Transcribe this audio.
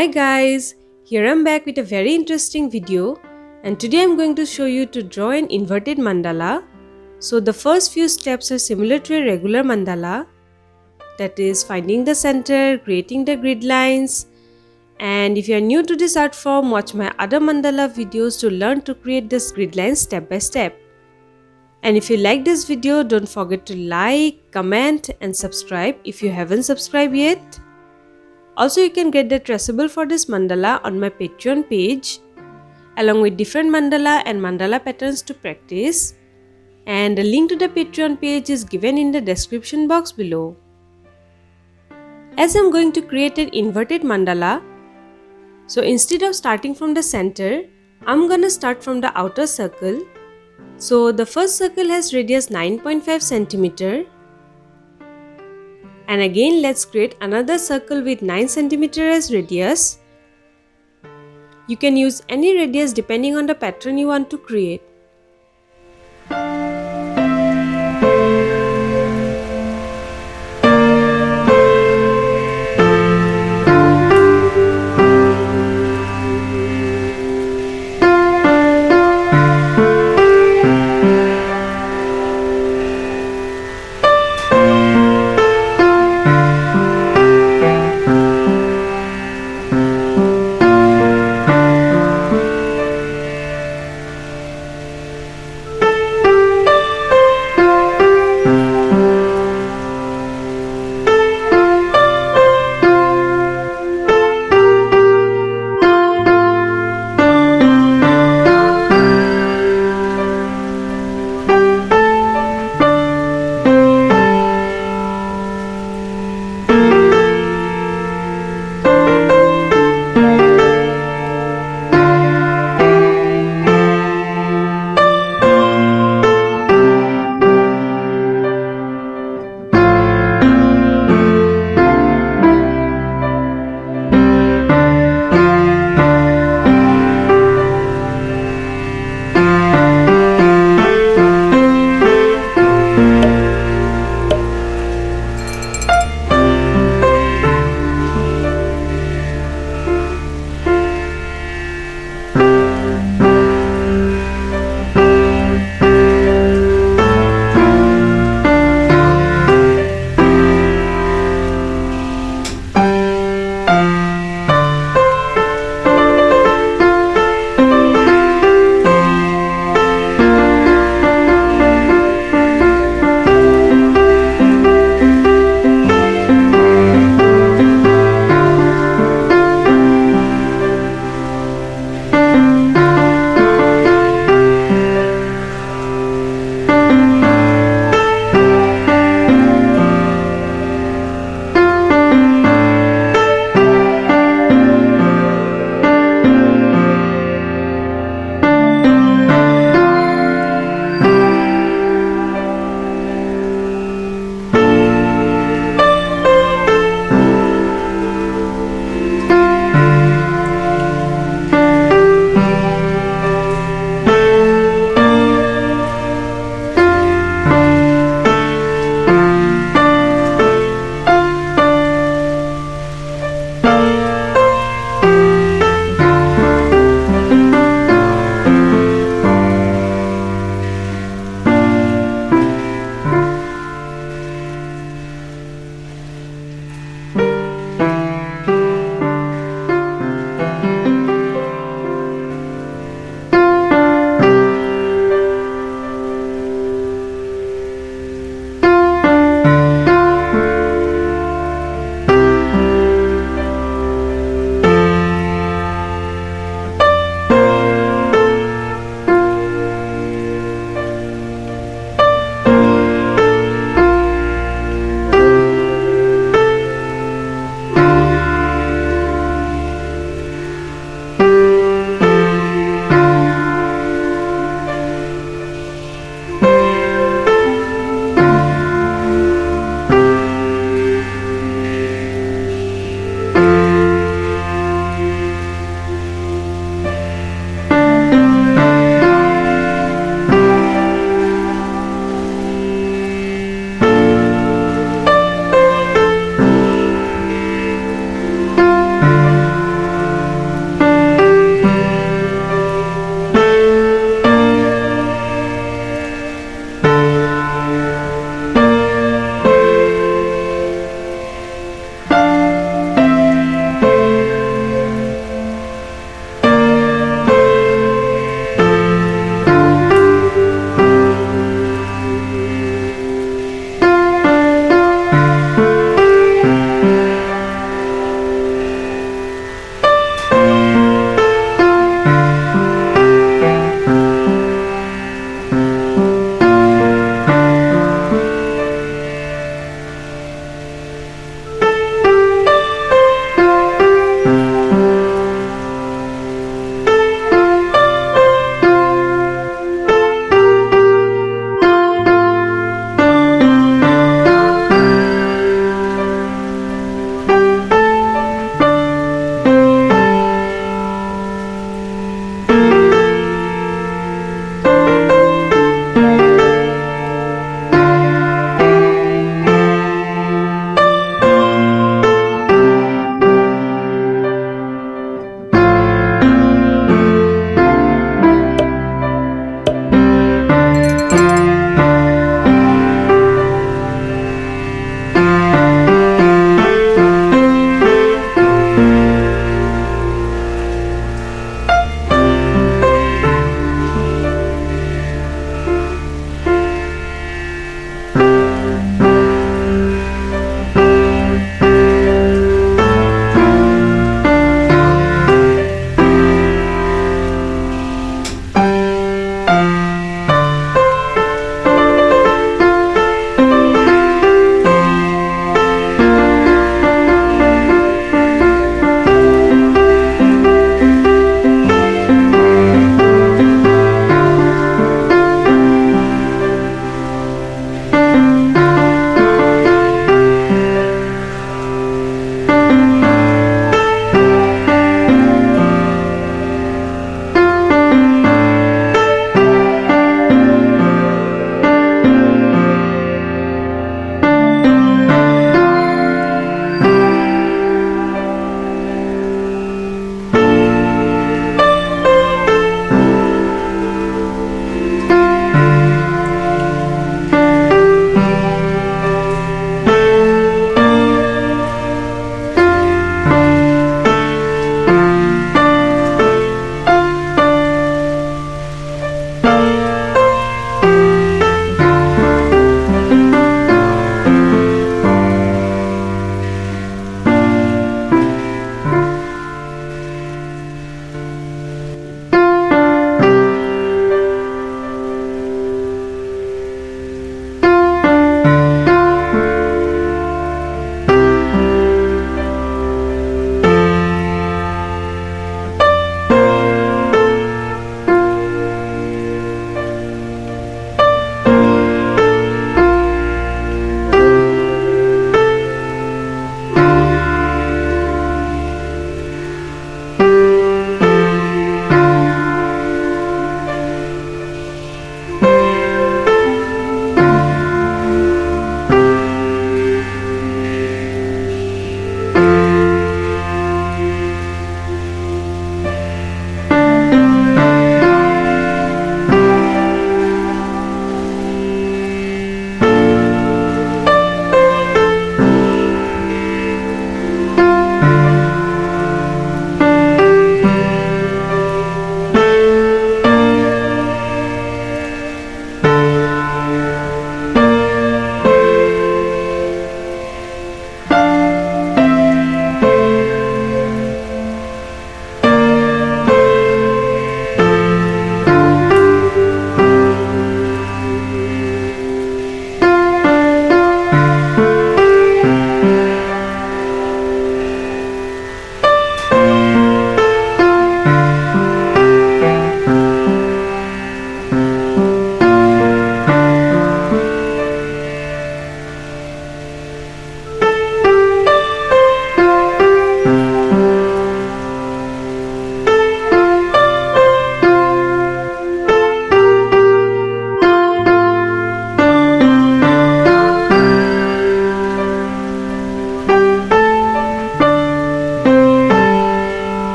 Hi guys, here I'm back with a very interesting video, and today I'm going to show you to draw an inverted mandala. So the first few steps are similar to a regular mandala, that is finding the center, creating the grid lines. And if you are new to this art form, watch my other mandala videos to learn to create this grid lines step by step. And if you like this video, don't forget to like, comment and subscribe if you haven't subscribed yet. Also, you can get the traceable for this mandala on my Patreon page, along with different mandala and mandala patterns to practice. And the link to the Patreon page is given in the description box below. As I'm going to create an inverted mandala, so instead of starting from the center, I'm gonna start from the outer circle. So the first circle has radius 9.5 cm. And again, let's create another circle with 9 cm as radius. You can use any radius depending on the pattern you want to create.